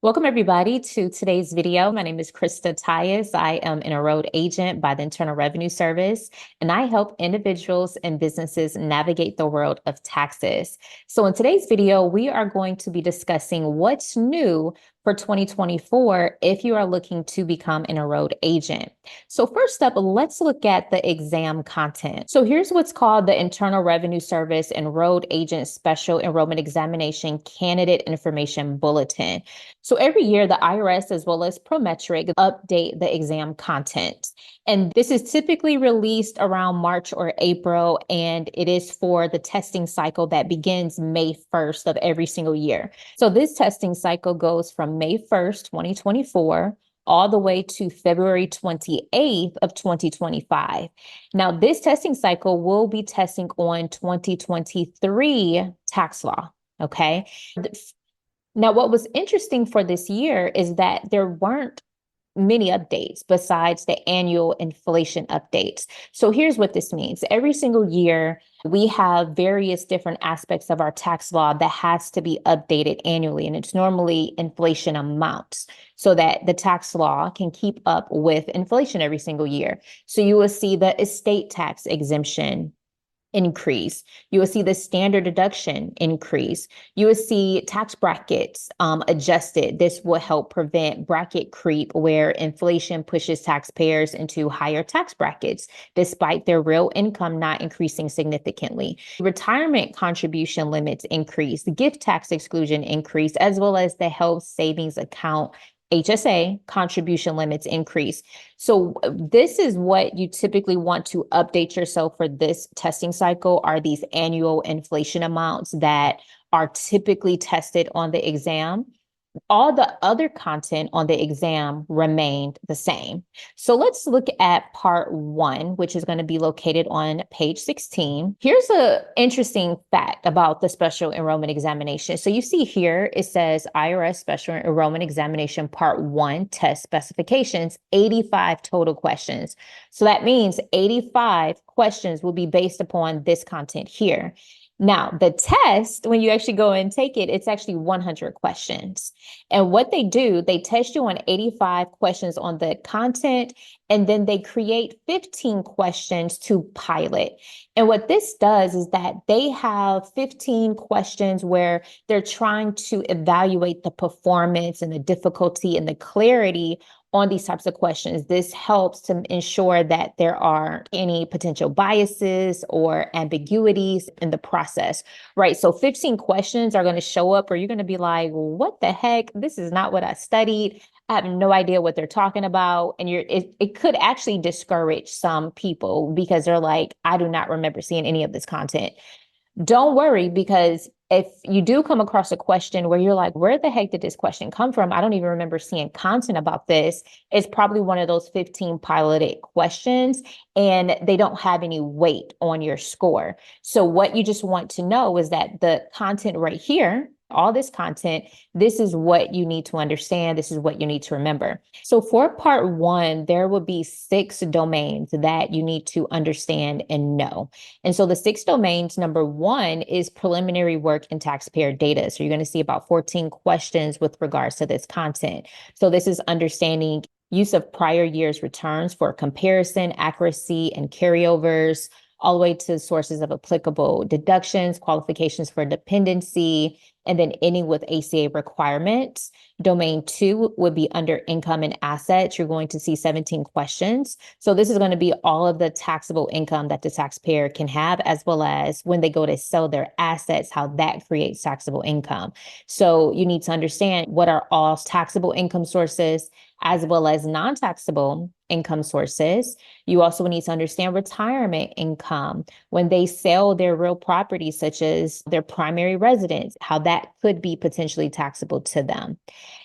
Welcome everybody to today's video. My name is Krista Tyus. I am an enrolled agent by the Internal Revenue Service, and I help individuals and businesses navigate the world of taxes. So in today's video, we are going to be discussing what's new for 2024 if you are looking to become an enrolled agent. So first up, let's look at the exam content. So here's what's called the Internal Revenue Service Enrolled Agent Special Enrollment Examination Candidate Information Bulletin. So every year, the IRS as well as Prometric update the exam content. And this is typically released around March or April, and it is for the testing cycle that begins May 1st of every single year. So this testing cycle goes from May 1st, 2024, all the way to February 28th of 2025. Now, this testing cycle will be testing on 2023 tax law. Okay. Now, what was interesting for this year is that there weren't many updates besides the annual inflation updates. So here's what this means. Every single year, we have various different aspects of our tax law that has to be updated annually, and it's normally inflation amounts so that the tax law can keep up with inflation every single year. So you will see the estate tax exemption increase. You will see the standard deduction increase. You will see tax brackets adjusted. This will help prevent bracket creep where inflation pushes taxpayers into higher tax brackets, despite their real income not increasing significantly. Retirement contribution limits increase, the gift tax exclusion increase, as well as the health savings account HSA contribution limits increase. So this is what you typically want to update yourself for this testing cycle are these annual inflation amounts that are typically tested on the exam. All the other content on the exam remained the same. So let's look at part one, which is going to be located on page 16. Here's an interesting fact about the special enrollment examination. So you see here, it says IRS Special Enrollment Examination Part 1 Test Specifications, 85 total questions. So that means 85 questions will be based upon this content here. Now, the test, when you actually go and take it, it's actually 100 questions. And what they do, they test you on 85 questions on the content, and then they create 15 questions to pilot. And what this does is that they have 15 questions where they're trying to evaluate the performance and the difficulty and the clarity on these types of questions. This helps to ensure that there aren't any potential biases or ambiguities in the process, right? So 15 questions are going to show up where you're going to be like, what the heck? This is not what I studied. I have no idea what they're talking about. And it could actually discourage some people because they're like, I do not remember seeing any of this content. Don't worry, because if you do come across a question where you're like, where the heck did this question come from? I don't even remember seeing content about this. It's probably one of those 15 piloted questions, and they don't have any weight on your score. So what you just want to know is that the content right here, all this content, this is what you need to understand. This is what you need to remember. So for part one, there will be 6 domains that you need to understand and know. And so the 6 domains, number one is preliminary work and taxpayer data. So you're going to see about 14 questions with regards to this content. So this is understanding use of prior year's returns for comparison, accuracy, and carryovers, all the way to sources of applicable deductions, qualifications for dependency, and then ending with ACA requirements. Domain 2 would be under income and assets. You're going to see 17 questions. So this is going to be all of the taxable income that the taxpayer can have, as well as when they go to sell their assets, how that creates taxable income. So you need to understand what are all taxable income sources, as well as non-taxable income sources. You also need to understand retirement income when they sell their real property, such as their primary residence, how that could be potentially taxable to them.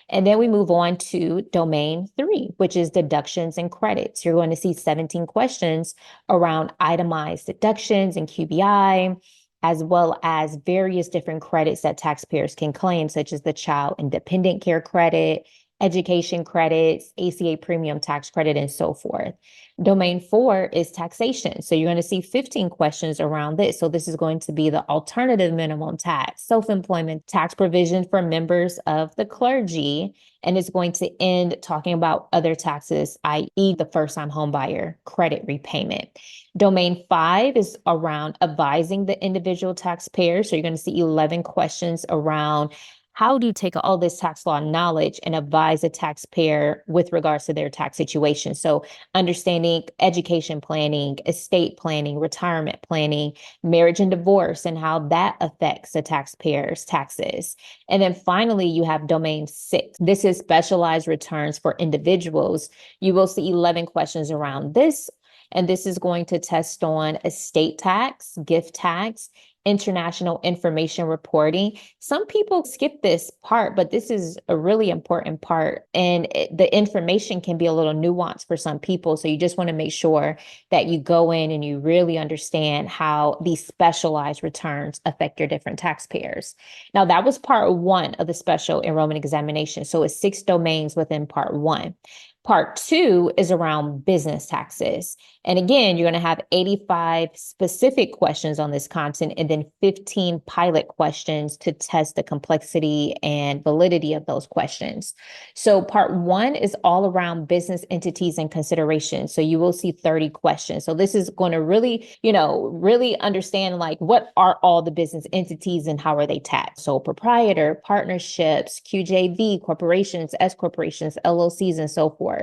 And then we move on to domain 3, which is deductions and credits. You're going to see 17 questions around itemized deductions and QBI, as well as various different credits that taxpayers can claim, such as the child and dependent care credit, education credits, ACA premium tax credit, and so forth. Domain 4 is taxation. So you're going to see 15 questions around this. So this is going to be the alternative minimum tax, self-employment tax provision for members of the clergy. And it's going to end talking about other taxes, i.e. the first-time homebuyer credit repayment. Domain 5 is around advising the individual taxpayer. So you're going to see 11 questions around how do you take all this tax law knowledge and advise a taxpayer with regards to their tax situation? So understanding education planning, estate planning, retirement planning, marriage and divorce, and how that affects the taxpayer's taxes. And then finally, you have domain 6. This is specialized returns for individuals. You will see 11 questions around this. And this is going to test on estate tax, gift tax, international information reporting. Some people skip this part, but this is a really important part. And the information can be a little nuanced for some people. So you just want to make sure that you go in and you really understand how these specialized returns affect your different taxpayers. Now, that was part 1 of the special enrollment examination. So it's 6 domains within part 1. Part 2 is around business taxes. And again, you're going to have 85 specific questions on this content and then 15 pilot questions to test the complexity and validity of those questions. So part 1 is all around business entities and considerations. So you will see 30 questions. So this is going to really, really understand like what are all the business entities and how are they taxed? So proprietor, partnerships, QJV, corporations, S corporations, LLCs, and so forth.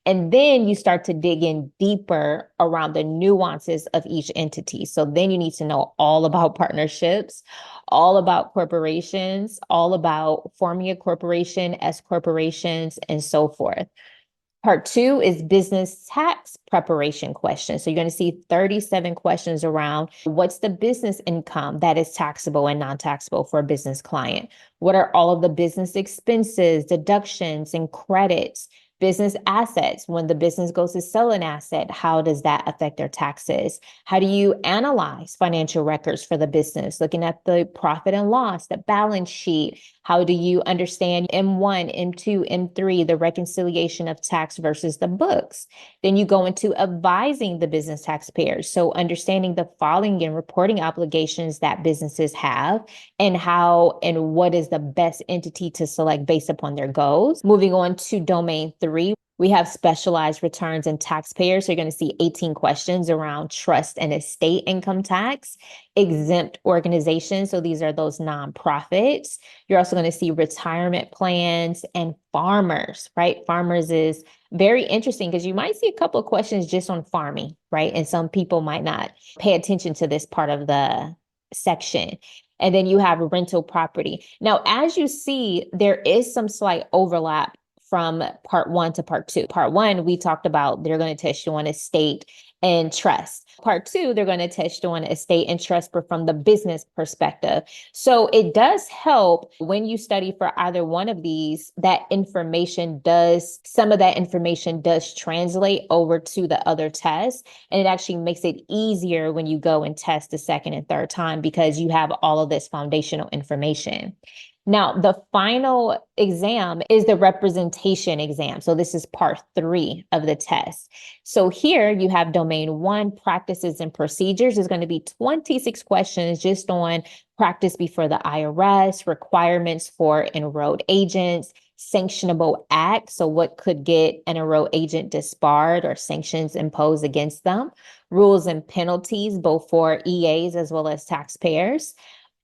And then you start to dig in deeper around the nuances of each entity. So then you need to know all about partnerships, all about corporations, all about forming a corporation, S corporations, and so forth. Part 2 is business tax preparation questions. So you're going to see 37 questions around what's the business income that is taxable and non-taxable for a business client? What are all of the business expenses, deductions, and credits? Business assets, when the business goes to sell an asset, how does that affect their taxes? How do you analyze financial records for the business? Looking at the profit and loss, the balance sheet. How do you understand M1, M2, M3, the reconciliation of tax versus the books? Then you go into advising the business taxpayers. So understanding the filing and reporting obligations that businesses have and how and what is the best entity to select based upon their goals. Moving on to domain 3, we have specialized returns and taxpayers. So you're going to see 18 questions around trust and estate income tax, exempt organizations. So these are those nonprofits. You're also going to see retirement plans and farmers, right? Farmers is very interesting because you might see a couple of questions just on farming, right? And some people might not pay attention to this part of the section. And then you have rental property. Now, as you see, there is some slight overlap from part 1 to part 2. Part 1, we talked about they're going to test you on estate and trust. Part 2, they're going to test you on estate and trust, but from the business perspective. So it does help when you study for either one of these, some of that information does translate over to the other tests. And it actually makes it easier when you go and test the second and third time because you have all of this foundational information. Now, the final exam is the representation exam. So this is part 3 of the test. So here you have domain 1, practices and procedures. There's going to be 26 questions just on practice before the IRS, requirements for enrolled agents, sanctionable acts. So what could get an enrolled agent disbarred or sanctions imposed against them, rules and penalties, both for EAs as well as taxpayers.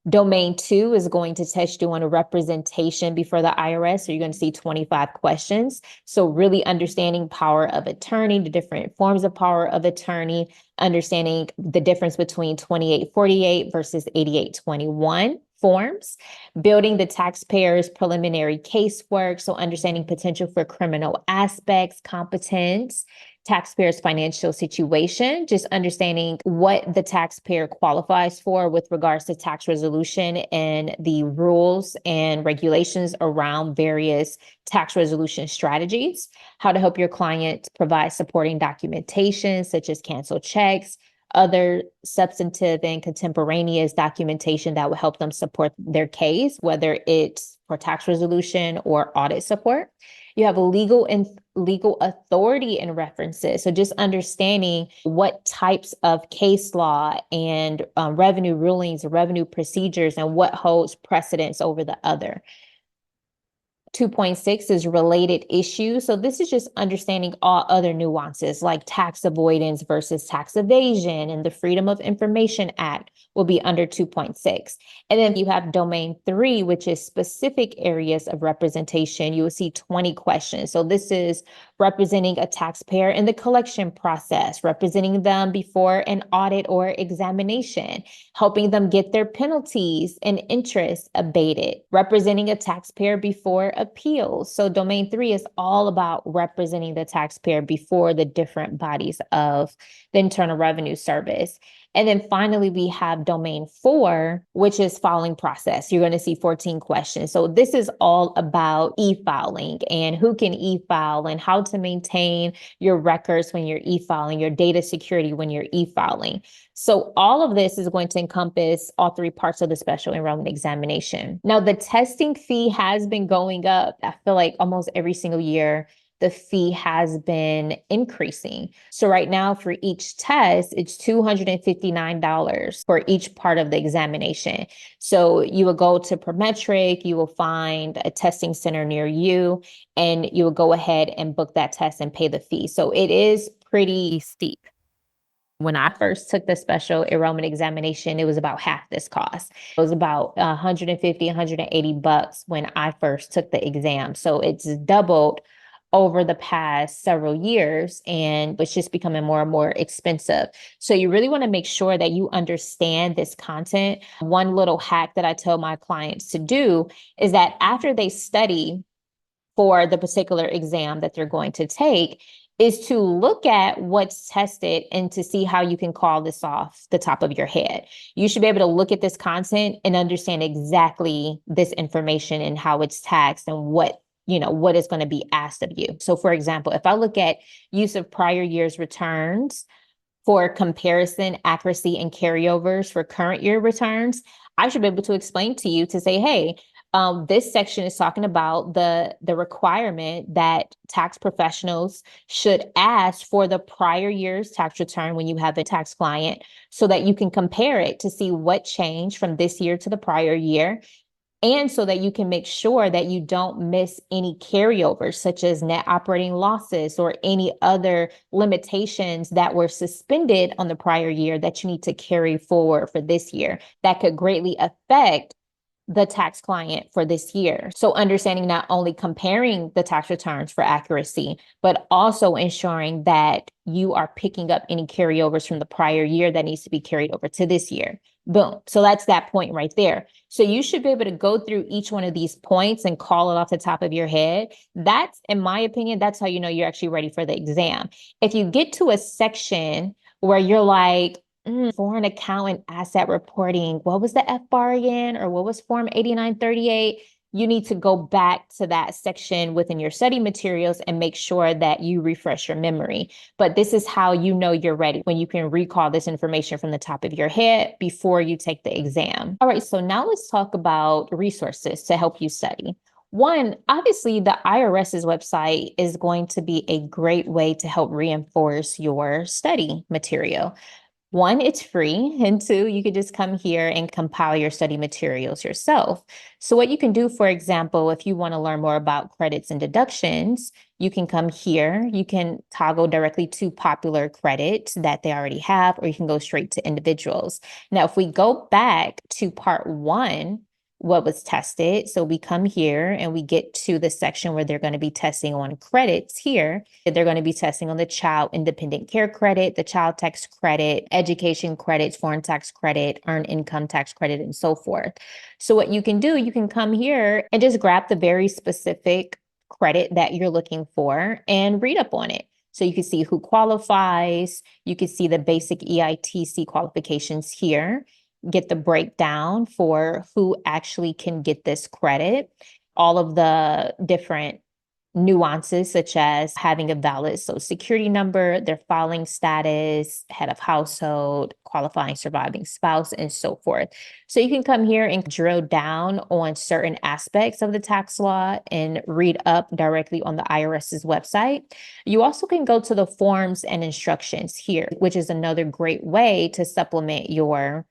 Domain 2 is going to test you on a representation before the IRS. So you're going to see 25 questions. So really understanding power of attorney, the different forms of power of attorney, understanding the difference between 2848 versus 8821 forms, building the taxpayer's preliminary casework. So understanding potential for criminal aspects, competence, taxpayer's financial situation, just understanding what the taxpayer qualifies for with regards to tax resolution and the rules and regulations around various tax resolution strategies, how to help your client provide supporting documentation such as canceled checks, other substantive and contemporaneous documentation that will help them support their case, whether it's for tax resolution or audit support. You have legal authority and references. So just understanding what types of case law and revenue rulings, revenue procedures, and what holds precedence over the other. 2.6 is related issues. So this is just understanding all other nuances like tax avoidance versus tax evasion, and the Freedom of Information Act will be under 2.6. And then you have domain 3, which is specific areas of representation. You will see 20 questions. So this is representing a taxpayer in the collection process, representing them before an audit or examination, helping them get their penalties and interest abated, representing a taxpayer before appeals. So domain 3 is all about representing the taxpayer before the different bodies of the Internal Revenue Service. And then finally, we have domain 4, which is filing process. You're going to see 14 questions. So this is all about e-filing and who can e-file and how to maintain your records when you're e-filing, your data security when you're e-filing. So all of this is going to encompass all 3 parts of the special enrollment examination. Now, the testing fee has been going up. I feel like almost every single year, the fee has been increasing. So right now for each test, it's $259 for each part of the examination. So you will go to Prometric, you will find a testing center near you, and you will go ahead and book that test and pay the fee. So it is pretty steep. When I first took the special enrollment examination, it was about half this cost. It was about 150, 180 bucks when I first took the exam. So it's doubled over the past several years, and it's just becoming more and more expensive. So you really want to make sure that you understand this content. One little hack that I tell my clients to do is that after they study for the particular exam that they're going to take, is to look at what's tested and to see how you can call this off the top of your head. You should be able to look at this content and understand exactly this information and how it's taxed and what is going to be asked of you. So for example, if I look at use of prior year's returns for comparison, accuracy, and carryovers for current year returns, I should be able to explain to you to say, hey, this section is talking about the requirement that tax professionals should ask for the prior year's tax return when you have a tax client, so that you can compare it to see what changed from this year to the prior year. And so that you can make sure that you don't miss any carryovers, such as net operating losses or any other limitations that were suspended on the prior year that you need to carry forward for this year that could greatly affect the tax client for this year. So understanding not only comparing the tax returns for accuracy, but also ensuring that you are picking up any carryovers from the prior year that needs to be carried over to this year. Boom. So that's that point right there. So you should be able to go through each one of these points and call it off the top of your head. That's, in my opinion, that's how you know you're actually ready for the exam. If you get to a section where you're like, foreign account and asset reporting, what was the FBAR again? Or what was Form 8938? You need to go back to that section within your study materials and make sure that you refresh your memory. But this is how you know you're ready, when you can recall this information from the top of your head before you take the exam. All right, so now let's talk about resources to help you study. One, obviously, the IRS's website is going to be a great way to help reinforce your study material. One, it's free. And two, you could just come here and compile your study materials yourself. So what you can do, for example, if you want to learn more about credits and deductions, you can come here. You can toggle directly to popular credits that they already have, or you can go straight to individuals. Now, if we go back to part 1, what was tested. So we come here and we get to the section where they're going to be testing on credits here. They're going to be testing on the child independent care credit, the child tax credit, education credits, foreign tax credit, earned income tax credit, and so forth. So what you can do, you can come here and just grab the very specific credit that you're looking for and read up on it. So you can see who qualifies. You can see the basic EITC qualifications here. Get the breakdown for who actually can get this credit, all of the different nuances such as having a valid social security number, their filing status, head of household, qualifying surviving spouse, and so forth. So you can come here and drill down on certain aspects of the tax law and read up directly on the IRS's website. You also can go to the forms and instructions here, which is another great way to supplement your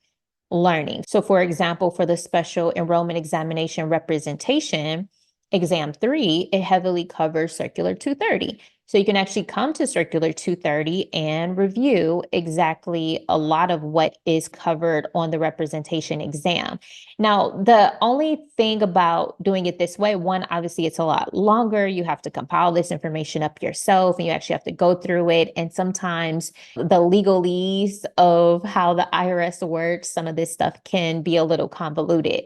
learning. So, for example, for the special enrollment examination representation, exam 3, it heavily covers Circular 230. So you can actually come to Circular 230 and review exactly a lot of what is covered on the representation exam. Now, the only thing about doing it this way, one, obviously it's a lot longer. You have to compile this information up yourself and you actually have to go through it. And sometimes the legalese of how the IRS works, some of this stuff can be a little convoluted.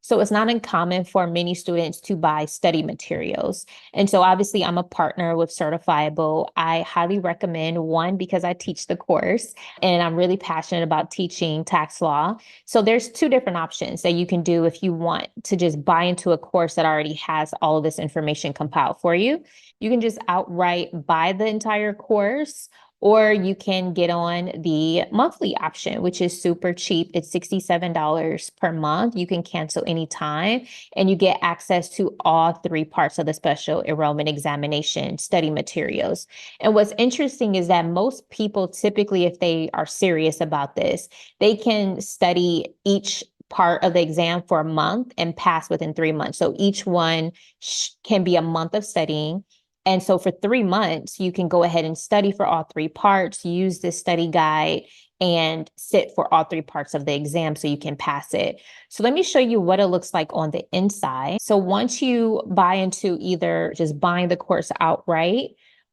So it's not uncommon for many students to buy study materials. And so obviously I'm a partner with Certifiable. I highly recommend, one, because I teach the course and I'm really passionate about teaching tax law. So there's two different options that you can do if you want to just buy into a course that already has all of this information compiled for you. You can just outright buy the entire course, or you can get on the monthly option, which is super cheap. It's $67 per month. You can cancel anytime, and you get access to all 3 parts of the special enrollment examination study materials. And what's interesting is that most people typically, if they are serious about this, they can study each part of the exam for a month and pass within 3 months. So each one can be a month of studying. And so for 3 months, you can go ahead and study for all 3 parts, use this study guide, and sit for all 3 parts of the exam so you can pass it. So let me show you what it looks like on the inside. So once you buy into either just buying the course outright,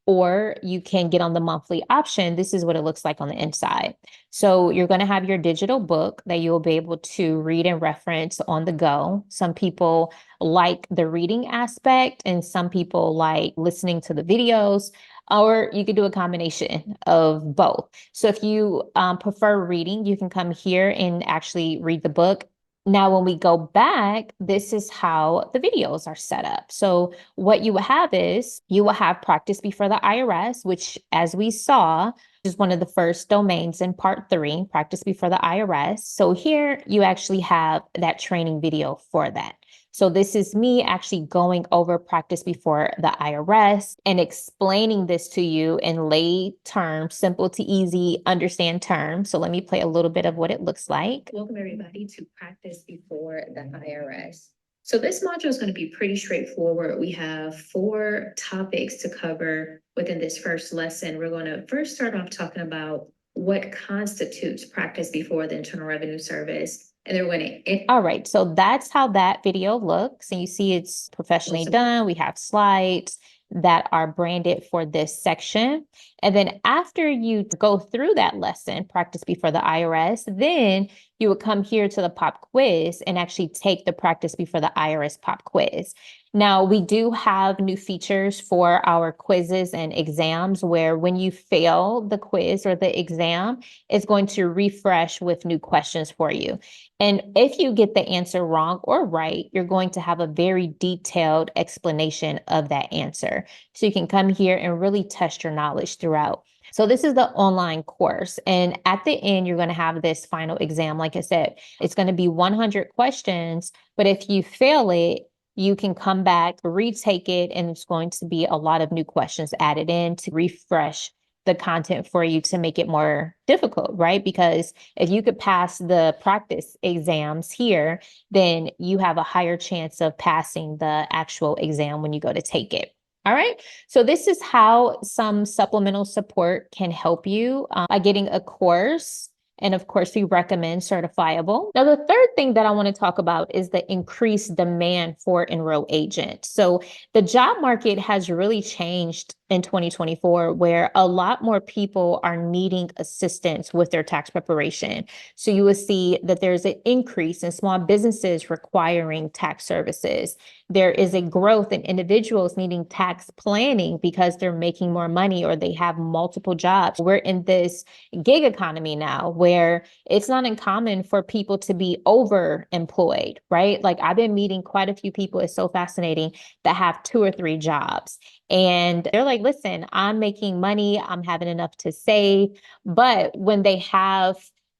or you can get on the monthly option, this is what it looks like on the inside. So you're going to have your digital book that you'll be able to read and reference on the go. Some people like the reading aspect, and some people like listening to the videos, or you could do a combination of both. So if you prefer reading, you can come here and actually read the book. Now, when we go back, this is how the videos are set up. So what you will have is you will have practice before the IRS, which, as we saw, is one of the first domains in part 3, practice before the IRS. So here you actually have that training video for that. So this is me actually going over practice before the IRS and explaining this to you in lay terms, simple to easy, understand terms. So let me play a little bit of what it looks like. Welcome everybody to practice before the IRS. So this module is going to be pretty straightforward. We have 4 topics to cover within this first lesson. We're going to first start off talking about what constitutes practice before the Internal Revenue Service. And then we're going to... All right, so that's how that video looks. And you see it's professionally done. We have slides that are branded for this section. And then after you go through that lesson, practice before the IRS, then you would come here to the pop quiz and actually take the practice before the IRS pop quiz. Now, we do have new features for our quizzes and exams where when you fail the quiz or the exam, it's going to refresh with new questions for you. And if you get the answer wrong or right, you're going to have a very detailed explanation of that answer. So you can come here and really test your knowledge throughout. So this is the online course. And at the end, you're going to have this final exam. Like I said, it's going to be 100 questions, but if you fail it, you can come back, retake it, and it's going to be a lot of new questions added in to refresh the content for you to make it more difficult, right? Because if you could pass the practice exams here, then you have a higher chance of passing the actual exam when you go to take it. All right, so this is how some supplemental support can help you by getting a course. And of course, we recommend Certifiable. Now, the third thing that I want to talk about is the increased demand for enroll agents. So the job market has really changed in 2024, where a lot more people are needing assistance with their tax preparation. So you will see that there's an increase in small businesses requiring tax services. there is a growth in individuals needing tax planning because they're making more money or they have multiple jobs. We're in this gig economy now where it's not uncommon for people to be overemployed, right? Like I've been meeting quite a few people. It's so fascinating that have two or three jobs. And they're like, listen, I'm making money, I'm having enough to save. But when they have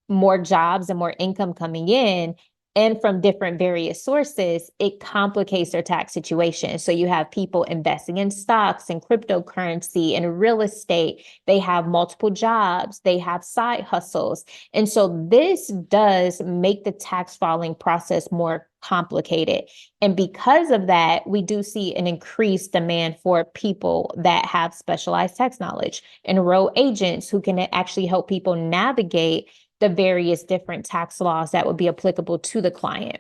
more jobs and more income coming in, and from different various sources, it complicates their tax situation. So you have people investing in stocks and cryptocurrency and real estate. They have multiple jobs, they have side hustles. And so this does make the tax filing process more complicated. And because of that, we do see an increased demand for people that have specialized tax knowledge, enroll agents who can actually help people navigate the various different tax laws that would be applicable to the client.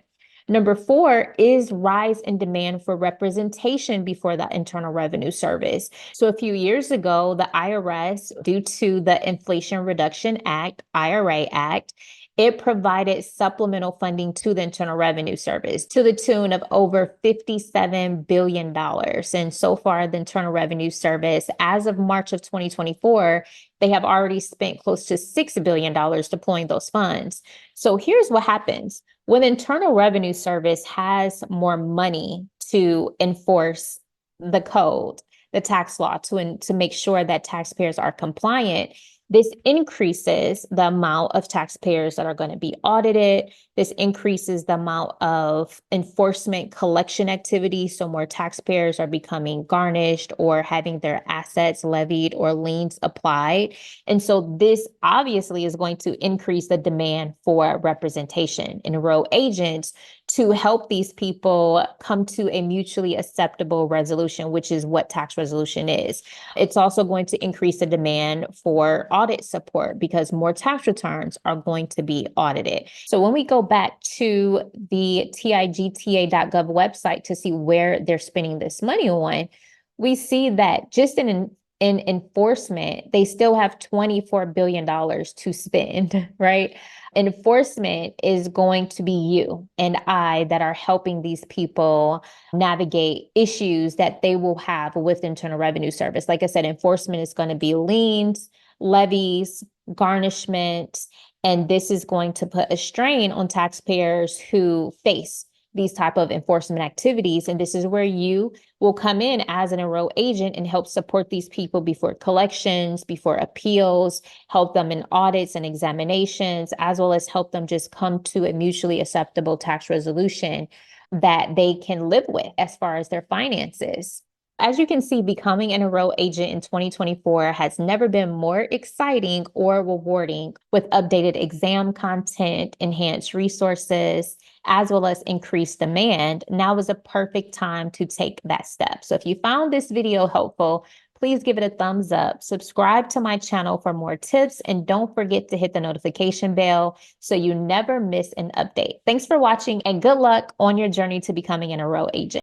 Number four is rise in demand for representation before the Internal Revenue Service. So a few years ago, the IRS, due to the Inflation Reduction Act, IRA Act, it provided supplemental funding to the Internal Revenue Service to the tune of over $57 billion. And so far, the Internal Revenue Service, as of March of 2024, they have already spent close to $6 billion deploying those funds. So here's what happens. When the Internal Revenue Service has more money to enforce the code, the tax law, to make sure that taxpayers are compliant, this increases the amount of taxpayers that are going to be audited. This increases the amount of enforcement collection activity. So more taxpayers are becoming garnished or having their assets levied or liens applied. And so this obviously is going to increase the demand for representation, enroll agents to help these people come to a mutually acceptable resolution, which is what tax resolution is. It's also going to increase the demand for audit support because more tax returns are going to be audited. So when we go back to the tigta.gov website to see where they're spending this money on, we see that just in enforcement, they still have $24 billion to spend, right? Enforcement is going to be you and I that are helping these people navigate issues that they will have with Internal Revenue Service. Like I said, enforcement is going to be liens, levies, garnishment, and this is going to put a strain on taxpayers who face these type of enforcement activities. And this is where you will come in as an enrolled agent and help support these people before collections, before appeals, help them in audits and examinations, as well as help them just come to a mutually acceptable tax resolution that they can live with as far as their finances. As you can see, becoming an enrolled agent in 2024 has never been more exciting or rewarding with updated exam content, enhanced resources, as well as increased demand. Now is a perfect time to take that step. So if you found this video helpful, please give it a thumbs up, subscribe to my channel for more tips, and don't forget to hit the notification bell so you never miss an update. Thanks for watching and good luck on your journey to becoming an enrolled agent.